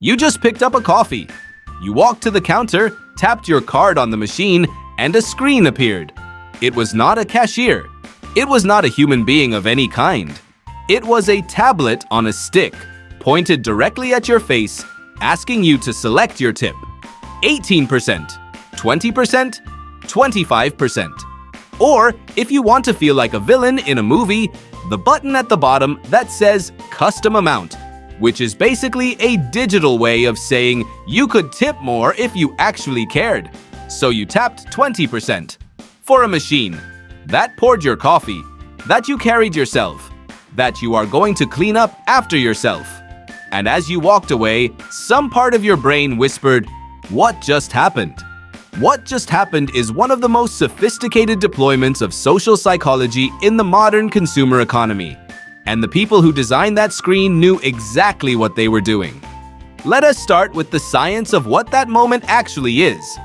You just picked up a coffee. You walked to the counter, tapped your card on the machine, and a screen appeared. It was not a cashier. It was not a human being of any kind. It was a tablet on a stick, pointed directly at your face, asking you to select your tip. 18%, 20%, 25%. Or, if you want to feel like a villain in a movie, the button at the bottom that says Custom Amount, which is basically a digital way of saying you could tip more if you actually cared. So you tapped 20%. For a machine that poured your coffee, that you carried yourself, that you are going to clean up after yourself. And as you walked away, some part of your brain whispered, "What just happened?" What just happened is one of the most sophisticated deployments of social psychology in the modern consumer economy. And the people who designed that screen knew exactly what they were doing. Let us start with the science of what that moment actually is.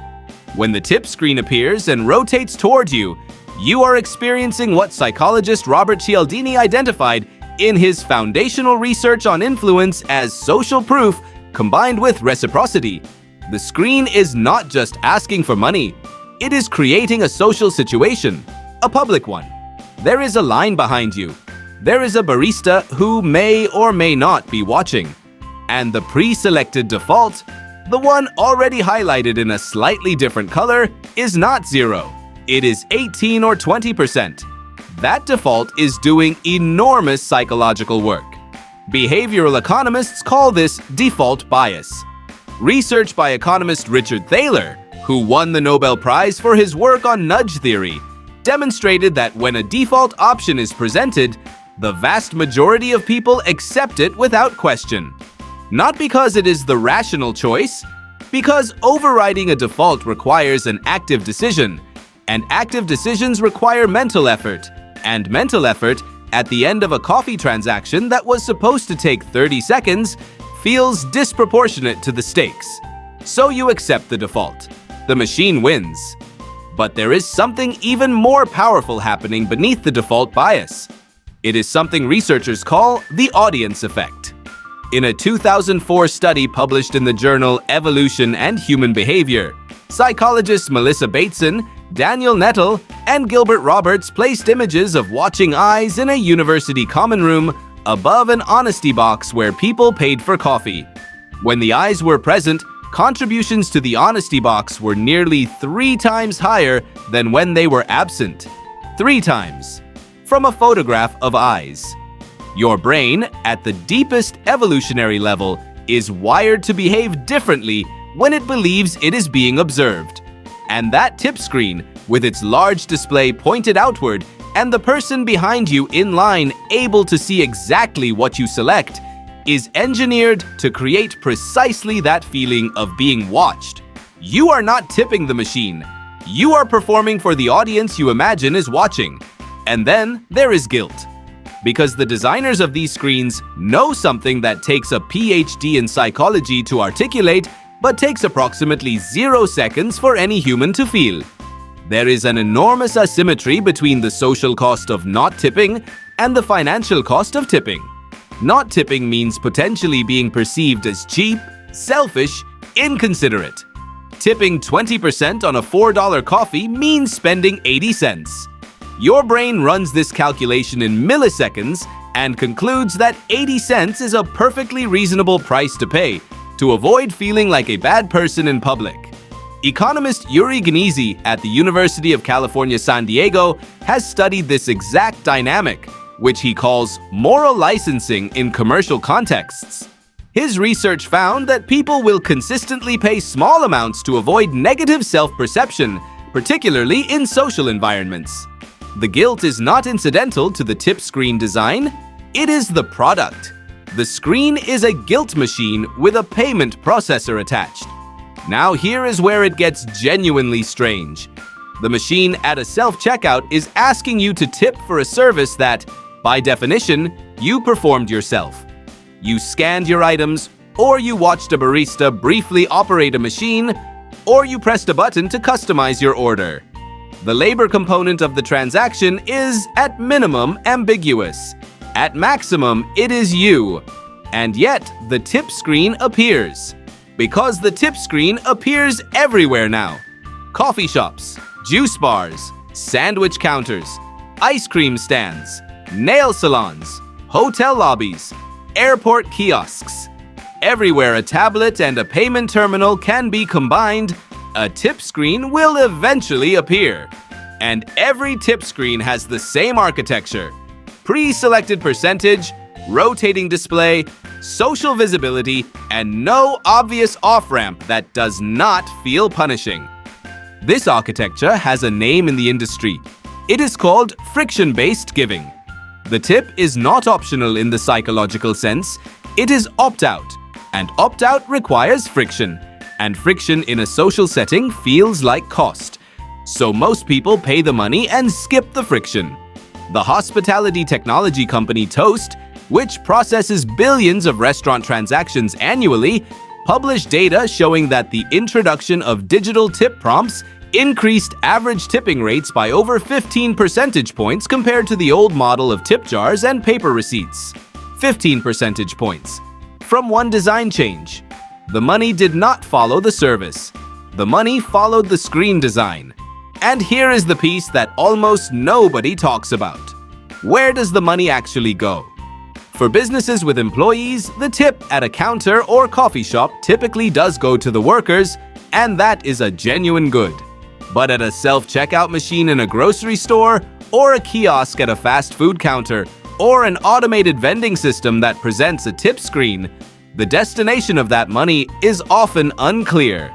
When the tip screen appears and rotates toward you, you are experiencing what psychologist Robert Cialdini identified in his foundational research on influence as social proof combined with reciprocity. The screen is not just asking for money. It is creating a social situation, a public one. There is a line behind you. There is a barista who may or may not be watching. And the pre-selected default, the one already highlighted in a slightly different color, is not 0. It is 18 or 20%. That default is doing enormous psychological work. Behavioral economists call this default bias. Research by economist Richard Thaler, who won the Nobel Prize for his work on nudge theory, demonstrated that when a default option is presented, the vast majority of people accept it without question. Not because it is the rational choice, because overriding a default requires an active decision, and active decisions require mental effort, and mental effort at the end of a coffee transaction that was supposed to take 30 seconds feels disproportionate to the stakes. So you accept the default. The machine wins. But there is something even more powerful happening beneath the default bias. It is something researchers call the audience effect. In a 2004 study published in the journal Evolution and Human Behavior, psychologists Melissa Bateson, Daniel Nettle, and Gilbert Roberts placed images of watching eyes in a university common room above an honesty box where people paid for coffee. When the eyes were present, contributions to the honesty box were nearly 3 times higher than when they were absent. 3 times. From a photograph of eyes. Your brain, at the deepest evolutionary level, is wired to behave differently when it believes it is being observed. And that tip screen, with its large display pointed outward and the person behind you in line able to see exactly what you select, is engineered to create precisely that feeling of being watched. You are not tipping the machine. You are performing for the audience you imagine is watching. And then there is guilt. Because the designers of these screens know something that takes a PhD in psychology to articulate, but takes approximately 0 seconds for any human to feel. There is an enormous asymmetry between the social cost of not tipping and the financial cost of tipping. Not tipping means potentially being perceived as cheap, selfish, inconsiderate. Tipping 20% on a $4 coffee means spending 80 cents. Your brain runs this calculation in milliseconds and concludes that 80 cents is a perfectly reasonable price to pay to avoid feeling like a bad person in public. Economist Yuri Gnizzi at the University of California, San Diego has studied this exact dynamic, which he calls moral licensing in commercial contexts. His research found that people will consistently pay small amounts to avoid negative self-perception, particularly in social environments. The guilt is not incidental to the tip screen design, it is the product. The screen is a guilt machine with a payment processor attached. Now here is where it gets genuinely strange. The machine at a self-checkout is asking you to tip for a service that, by definition, you performed yourself. You scanned your items, or you watched a barista briefly operate a machine, or you pressed a button to customize your order. The labor component of the transaction is, at minimum, ambiguous. At maximum, it is you. And yet, the tip screen appears. Because the tip screen appears everywhere now. Coffee shops, juice bars, sandwich counters, ice cream stands, nail salons, hotel lobbies, airport kiosks. Everywhere a tablet and a payment terminal can be combined, a tip screen will eventually appear. And every tip screen has the same architecture: pre-selected percentage, rotating display, social visibility, and no obvious off-ramp that does not feel punishing. This architecture has a name in the industry. It is called friction-based giving. The tip is not optional in the psychological sense. It is opt-out, and opt-out requires friction, and friction in a social setting feels like cost. So most people pay the money and skip the friction. The hospitality technology company Toast, which processes billions of restaurant transactions annually, published data showing that the introduction of digital tip prompts increased average tipping rates by over 15 percentage points compared to the old model of tip jars and paper receipts. 15 percentage points. From one design change. The money did not follow the service. The money followed the screen design. And here is the piece that almost nobody talks about. Where does the money actually go? For businesses with employees, the tip at a counter or coffee shop typically does go to the workers, and that is a genuine good. But at a self-checkout machine in a grocery store, or a kiosk at a fast food counter, or an automated vending system that presents a tip screen, the destination of that money is often unclear.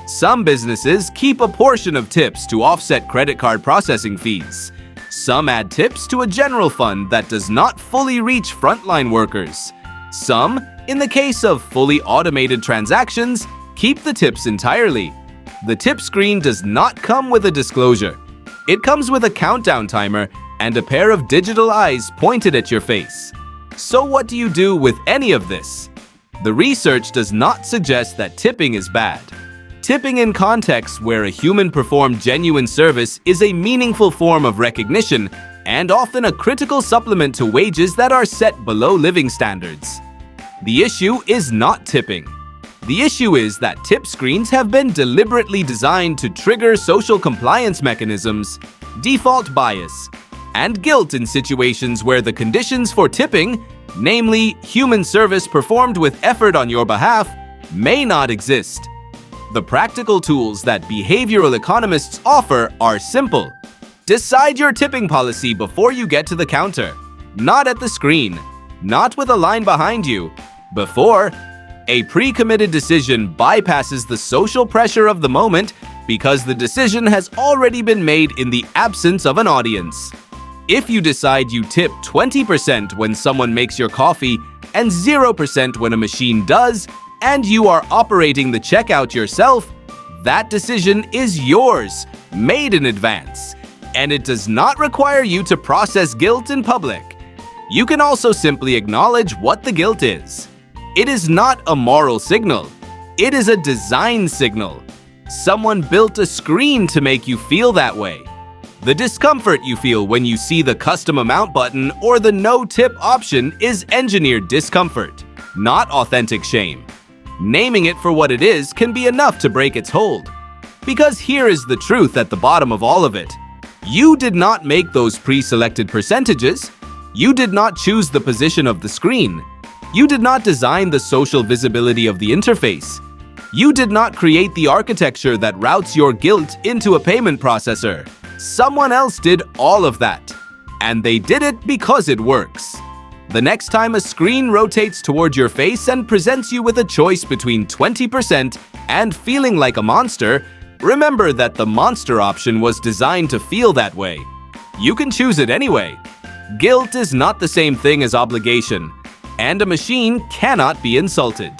Some businesses keep a portion of tips to offset credit card processing fees. Some add tips to a general fund that does not fully reach frontline workers. Some, in the case of fully automated transactions, keep the tips entirely. The tip screen does not come with a disclosure. It comes with a countdown timer and a pair of digital eyes pointed at your face. So what do you do with any of this? The research does not suggest that tipping is bad. Tipping in contexts where a human performed genuine service is a meaningful form of recognition and often a critical supplement to wages that are set below living standards. The issue is not tipping. The issue is that tip screens have been deliberately designed to trigger social compliance mechanisms, default bias, and guilt in situations where the conditions for tipping, namely human service performed with effort on your behalf, may not exist. The practical tools that behavioral economists offer are simple. Decide your tipping policy before you get to the counter, not at the screen, not with a line behind you. Before, a pre-committed decision bypasses the social pressure of the moment because the decision has already been made in the absence of an audience. If you decide you tip 20% when someone makes your coffee and 0% when a machine does, and you are operating the checkout yourself, that decision is yours, made in advance, and it does not require you to process guilt in public. You can also simply acknowledge what the guilt is. It is not a moral signal. It is a design signal. Someone built a screen to make you feel that way. The discomfort you feel when you see the custom amount button or the no tip option is engineered discomfort, not authentic shame. Naming it for what it is can be enough to break its hold. Because here is the truth at the bottom of all of it. You did not make those pre-selected percentages. You did not choose the position of the screen. You did not design the social visibility of the interface. You did not create the architecture that routes your guilt into a payment processor. Someone else did all of that. And they did it because it works. The next time a screen rotates toward your face and presents you with a choice between 20% and feeling like a monster, remember that the monster option was designed to feel that way. You can choose it anyway. Guilt is not the same thing as obligation, and a machine cannot be insulted.